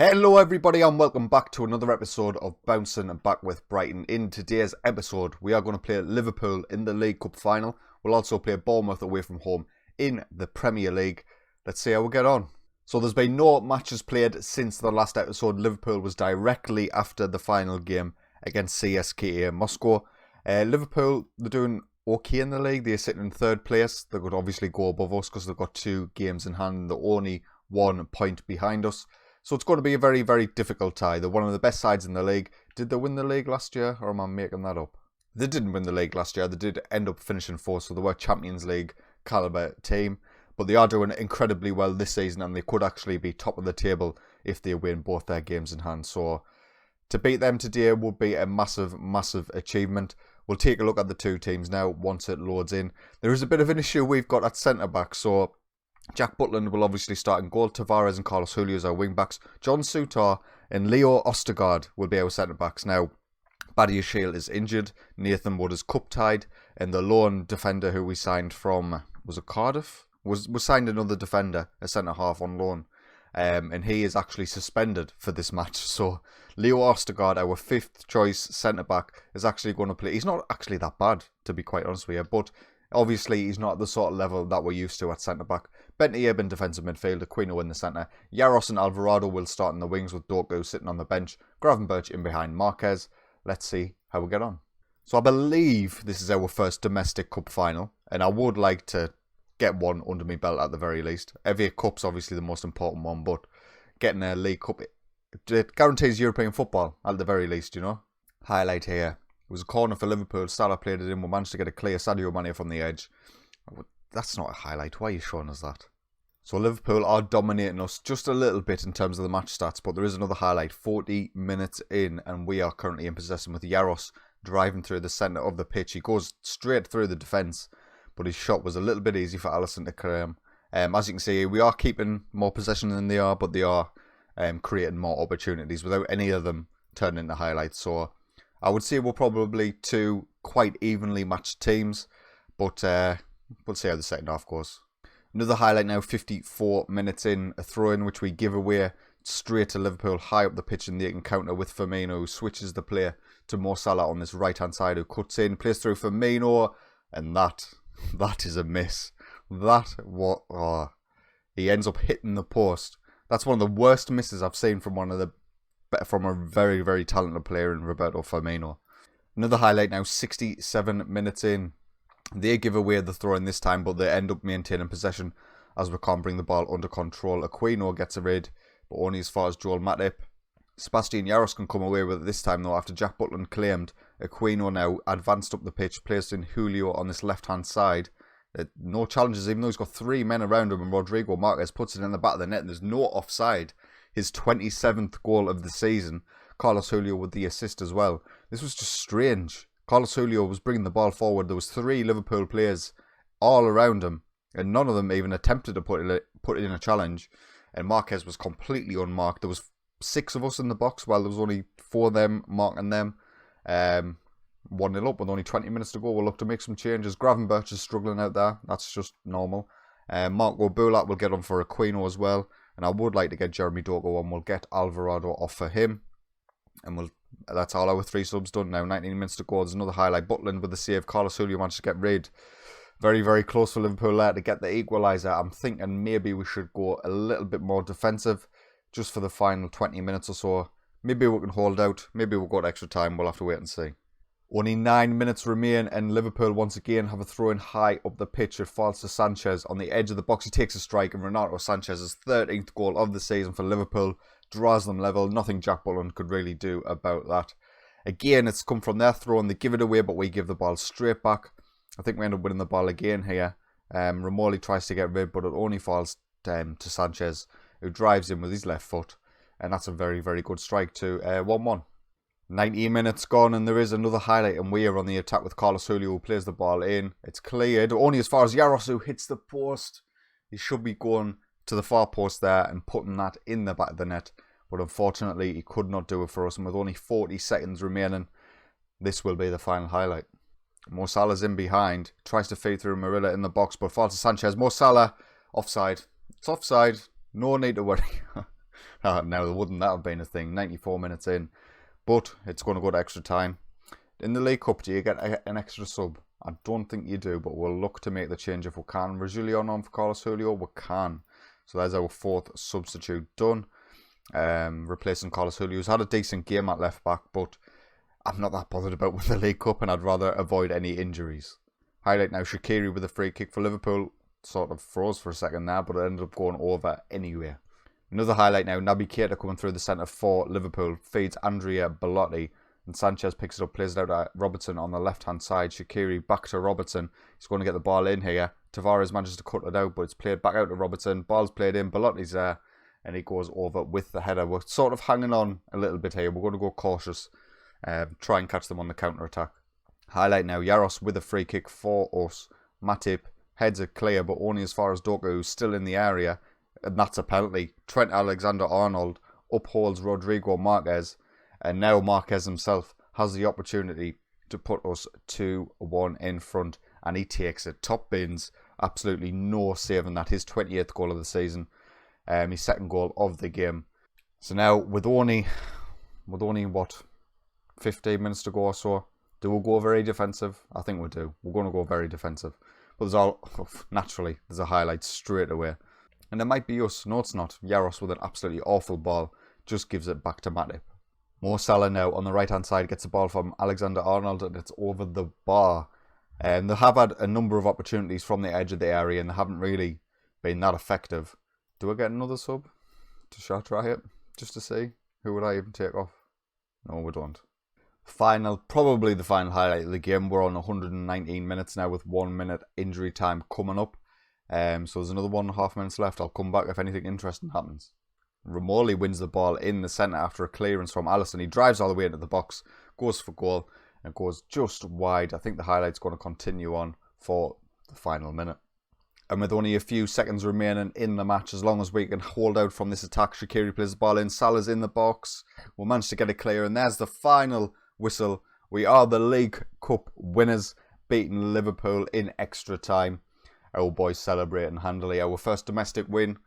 Hello everybody and welcome back to another episode of Bouncing Back with Brighton. In today's episode we are going to play Liverpool in the League Cup final. We'll also play Bournemouth away from home in the Premier League. Let's see how we get on. So there's been no matches played since the last episode. Liverpool was directly after the final game against CSKA Moscow. Liverpool, they're doing okay in the league. They're sitting in third place. They could obviously go above us because they've got 2 games in hand. They're only 1 point behind us. So it's going to be a very, very difficult tie. They're one of the best sides in the league. Did they win the league last year, or am I making that up? They didn't win the league last year. They did end up finishing 4th, so they were Champions League calibre team. But they are doing incredibly well this season, and they could actually be top of the table if they win both their games in hand. So to beat them today would be a massive, massive achievement. We'll take a look at the 2 teams now once it loads in. There is a bit of an issue we've got at centre-back, so Jack Butland will obviously start in goal. Tavares and Carlos Julio as our wing-backs. John Souttar and Leo Ostergaard will be our centre-backs. Now, Badia Shield is injured. Nathan Wood is cup-tied. And the lone defender who we signed from, was it Cardiff? Was signed another defender, a centre-half on loan. And he is actually suspended for this match. So, Leo Ostergaard, our 5th choice centre-back, is actually going to play. He's not actually that bad, to be quite honest with you. But obviously, he's not at the sort of level that we're used to at centre-back. Bentley in defensive midfield, Aquino in the centre. Yaros and Alvarado will start in the wings with Doku sitting on the bench. Gravenberch in behind Marquez. Let's see how we get on. So I believe this is our first domestic cup final. And I would like to get one under my belt at the very least. FA Cup's obviously the most important one, but getting a League Cup, it guarantees European football at the very least, you know. Highlight here. It was a corner for Liverpool. Salah played it in. We managed to get a clear Sadio Mane from the edge. That's not a highlight. Why are you showing us that? So Liverpool are dominating us just a little bit in terms of the match stats, but there is another highlight. 40 minutes in, and we are currently in possession with Yaros driving through the centre of the pitch. He goes straight through the defence, but his shot was a little bit easy for Alisson to claim. As you can see, we are keeping more possession than they are, but they are creating more opportunities without any of them turning into highlights. So I would say we're probably 2 quite evenly matched teams, but we'll see how the second half goes. Another highlight now, 54 minutes in, a throw-in which we give away straight to Liverpool, high up the pitch, and they can counter with Firmino, who switches the play to Mo Salah on this right-hand side, who cuts in, plays through Firmino, and that is a miss. He ends up hitting the post. That's one of the worst misses I've seen from a very, very talented player in Roberto Firmino. Another highlight now, 67 minutes in. They give away the throw in this time, but they end up maintaining possession as we can't bring the ball under control. Aquino gets a rid, but only as far as Joel Matip. Sebastian Yaros can come away with it this time though, after Jack Butland claimed. Aquino now advanced up the pitch, placed in Julio on this left-hand side. No challenges, even though he's got 3 men around him, and Rodrigo Marquez puts it in the back of the net, and there's no offside. His 27th goal of the season. Carlos Julio with the assist as well. This was just strange. Carlos Julio was bringing the ball forward. There was 3 Liverpool players all around him, and none of them even attempted to put it in a challenge. And Marquez was completely unmarked. There was 6 of us in the box, while there was only 4 of them marking them. 1-0 up with only 20 minutes to go. We'll look to make some changes. Gravenberch is struggling out there. That's just normal. Marco Bulat will get on for Aquino as well. And I would like to get Jeremy Doku on. We'll get Alvarado off for him. And that's all our 3 subs done now. 19 minutes to go. There's another highlight. Butland with the save. Carlos Julio managed to get rid. Very, very close for Liverpool there to get the equaliser. I'm thinking maybe we should go a little bit more defensive just for the final 20 minutes or so. Maybe we can hold out. Maybe we'll go to extra time. We'll have to wait and see. Only 9 minutes remain, and Liverpool once again have a throw-in high up the pitch. It falls to Sanchez on the edge of the box. He takes a strike, and Renato Sanchez's 13th goal of the season for Liverpool draws them level. Nothing Jack Butland could really do about that. Again, it's come from their throw, and they give it away, but we give the ball straight back. I think we end up winning the ball again here. Ramoli tries to get rid, but it only falls to Sanchez, who drives in with his left foot. And that's a very, very good strike to 1-1. 90 minutes gone, and there is another highlight, and we are on the attack with Carlos Julio, who plays the ball in. It's cleared, only as far as Yaros, who hits the post. He should be going to the far post there and putting that in the back of the net. But unfortunately, he could not do it for us, and with only 40 seconds remaining, this will be the final highlight. Mo Salah's in behind, tries to feed through Marilla in the box, but falls to Sanchez. Mo Salah, offside. It's offside, no need to worry. Now, wouldn't that have been a thing? 94 minutes in. But it's going to go to extra time. In the League Cup, do you get an extra sub? I don't think you do, but we'll look to make the change if we can. Reguilón on for Carlos Julio, we can. So there's our fourth substitute done. Replacing Carlos Julio, who's had a decent game at left back, but I'm not that bothered about with the League Cup, and I'd rather avoid any injuries. Highlight now, Shaqiri with a free kick for Liverpool. Sort of froze for a second there, but it ended up going over anyway. Another highlight now, Naby Keita coming through the centre for Liverpool, feeds Andrea Belotti, and Sanchez picks it up, plays it out at Robertson on the left-hand side. Shaqiri back to Robertson. He's going to get the ball in here. Tavares manages to cut it out, but it's played back out to Robertson. Ball's played in, Belotti's there, and he goes over with the header. We're sort of hanging on a little bit here. We're going to go cautious, try and catch them on the counter-attack. Highlight now, Jaros with a free kick for us. Matip heads it clear, but only as far as Doku, who's still in the area, and that's a penalty. Trent Alexander-Arnold upholds Rodrigo Marquez, and now Marquez himself has the opportunity to put us 2-1 in front, and he takes it. Top bins, absolutely no saving that. His 28th goal of the season, his second goal of the game. So now, with only what, 15 minutes to go or so, do we go very defensive? I think we do. We're going to go very defensive. But naturally, there's a highlight straight away. And it might be us. No, it's not. Jaros with an absolutely awful ball just gives it back to Matip. Mo Salah now on the right-hand side gets the ball from Alexander-Arnold, and it's over the bar. They have had a number of opportunities from the edge of the area, and they haven't really been that effective. Do I get another sub? Shall I try it? Just to see? Who would I even take off? No, we don't. Probably the final highlight of the game. We're on 119 minutes now with 1 minute injury time coming up. So there's another 1.5 minutes left. I'll come back if anything interesting happens. Ramoli wins the ball in the centre after a clearance from Alisson. He drives all the way into the box, goes for goal, and goes just wide. I think the highlight's going to continue on for the final minute. And with only a few seconds remaining in the match, as long as we can hold out from this attack, Shaqiri plays the ball in. Salah's in the box. We'll manage to get it clear, and there's the final whistle. We are the League Cup winners, beating Liverpool in extra time. Our boys celebrating handily. Our first domestic win.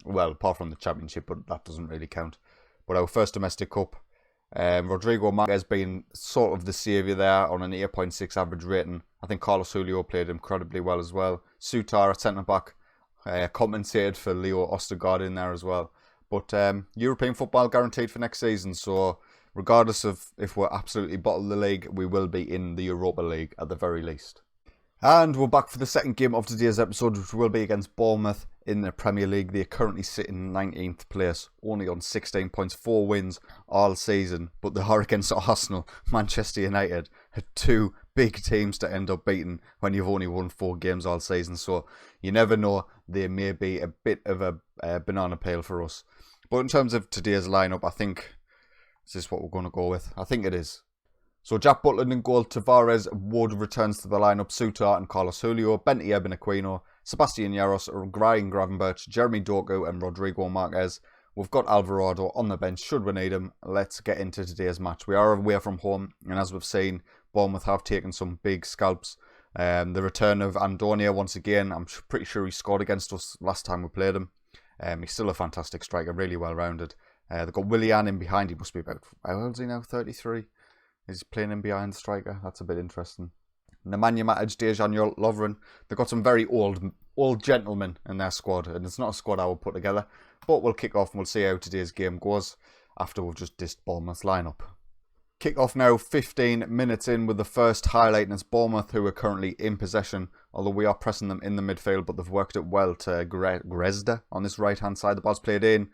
Well, apart from the championship, but that doesn't really count. But our first domestic cup. Rodrigo Marquez being sort of the saviour there on an 8.6 average rating. I think Carlos Julio played incredibly well as well. Sutar at centre-back compensated for Leo Ostergaard in there as well. But European football guaranteed for next season, so regardless of if we're absolutely bottom of the league, we will be in the Europa League at the very least. And we're back for the second game of today's episode, which will be against Bournemouth in the Premier League. They are currently sitting in 19th place, only on 16 points, 4 wins all season. But they are against Arsenal, Manchester United, two big teams to end up beating when you've only won 4 games all season. So you never know, they may be a bit of a banana peel for us. But in terms of today's lineup, I think, is this what we're going to go with? I think it is. So Jack Butland in goal, Tavares, Wood returns to the lineup, Sutar and Carlos Julio, Benty Ebenaquino, Sebastian Jaros, Ryan Gravenberch, Jeremy Doku and Rodrigo Marquez. We've got Alvarado on the bench, should we need him. Let's get into today's match. We are away from home, and as we've seen, Bournemouth have taken some big scalps. The return of Andonia once again, I'm pretty sure he scored against us last time we played him. He's still a fantastic striker, really well rounded. They've got Willian in behind, he must be about, how old is he now, 33? He's playing in behind the striker. That's a bit interesting. Nemanja Matic, Dejan Lovren. They've got some very old gentlemen in their squad, and it's not a squad I will put together. But we'll kick off and we'll see how today's game goes after we've just dissed Bournemouth's lineup. Kick off now, 15 minutes in with the first highlight, and it's Bournemouth who are currently in possession, although we are pressing them in the midfield, but they've worked it well to Grezda on this right-hand side. The ball's played in,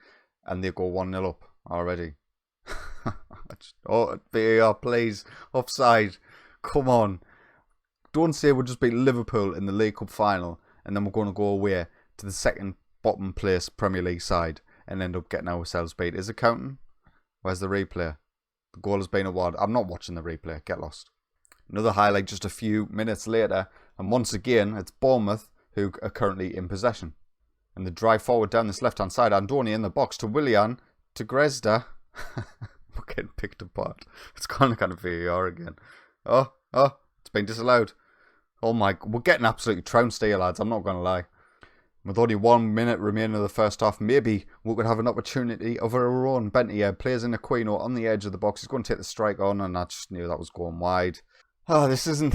and they go 1-0 up already. Oh, VAR, please. Offside. Come on. Don't say we'll just beat Liverpool in the League Cup final and then we're going to go away to the second bottom place Premier League side and end up getting ourselves beat. Is it counting? Where's the replay? The goal has been awarded. I'm not watching the replay. Get lost. Another highlight just a few minutes later, and once again it's Bournemouth who are currently in possession. And the drive forward down this left-hand side, Andonia in the box to Willian, to Grezda. We're getting picked apart. It's kind of VAR again. Oh, it's been disallowed. Oh my, we're getting absolutely trounced here, lads. I'm not going to lie. With only 1 minute remaining of the first half, maybe we could have an opportunity of our own. Benty plays in Aquino on the edge of the box. He's going to take the strike on, and I just knew that was going wide. Oh, this isn't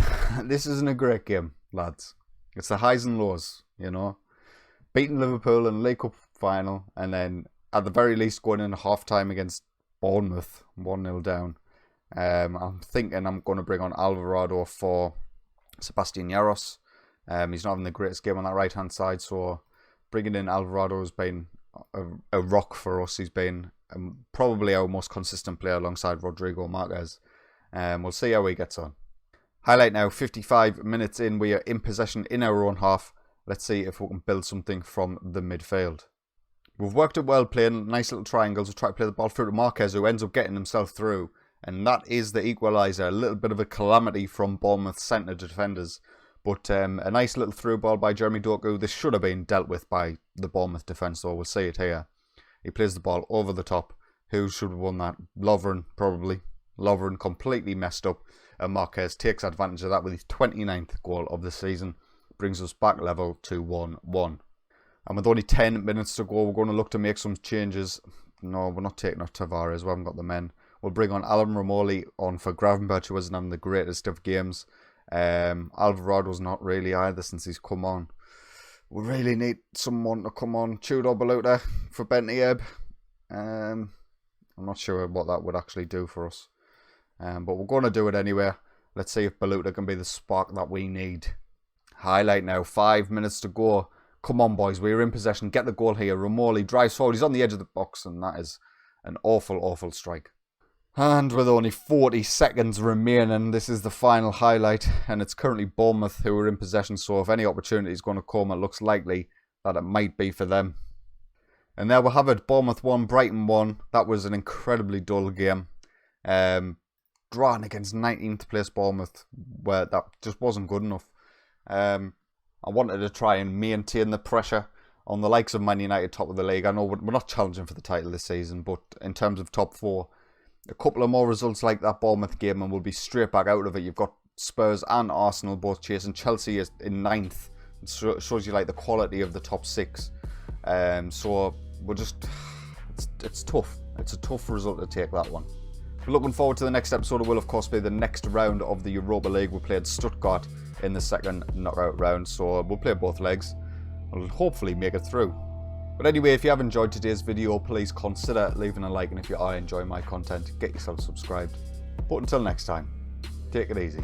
a great game, lads. It's the highs and lows, you know. Beating Liverpool in the League Cup final, and then at the very least going in half time against Bournemouth, 1-0 down. I'm thinking I'm going to bring on Alvarado for Sebastian Yaros. He's not having the greatest game on that right hand side, so bringing in Alvarado has been a rock for us. He's been probably our most consistent player alongside Rodrigo Marquez. We'll see how he gets on. Highlight now, 55 minutes in, we are in possession in our own half. Let's see if we can build something from the midfield. We've worked it well, playing nice little triangles. We try to play the ball through to Marquez, who ends up getting himself through. And that is the equaliser. A little bit of a calamity from Bournemouth centre defenders. But a nice little through ball by Jeremy Doku. This should have been dealt with by the Bournemouth defence, though. We'll see it here. He plays the ball over the top. Who should have won that? Lovren, probably. Lovren completely messed up. And Marquez takes advantage of that with his 29th goal of the season. Brings us back level to 1-1. And with only 10 minutes to go, we're going to look to make some changes. No, we're not taking off Tavares. We haven't got the men. We'll bring on Alan Romoli on for Gravenberch, who wasn't having the greatest of games. Alvarado's not really either since he's come on. We really need someone to come on. Tudor Baluta for Benty. I'm not sure what that would actually do for us. But we're going to do it anyway. Let's see if Baluta can be the spark that we need. Highlight now, 5 minutes to go. Come on, boys, we're in possession. Get the goal here. Romoli drives forward. He's on the edge of the box, and that is an awful, awful strike. And with only 40 seconds remaining, this is the final highlight. And it's currently Bournemouth who are in possession. So if any opportunity is going to come, it looks likely that it might be for them. And there we have it. Bournemouth 1, Brighton 1. That was an incredibly dull game. Drawing against 19th place Bournemouth, where that just wasn't good enough. I wanted to try and maintain the pressure on the likes of Man United, top of the league. I know we're not challenging for the title this season, but in terms of top four, a couple of more results like that Bournemouth game and we'll be straight back out of it. You've got Spurs and Arsenal both chasing. Chelsea is in 9th. It shows you like the quality of the top 6. So we're just, it's tough. It's a tough result to take, that one. We're looking forward to the next episode. It will of course be the next round of the Europa League. We played Stuttgart in the second knockout round, so we'll play both legs. We'll hopefully make it through. But anyway, if you have enjoyed today's video, please consider leaving a like, and if you are enjoying my content, get yourself subscribed. But until next time, take it easy.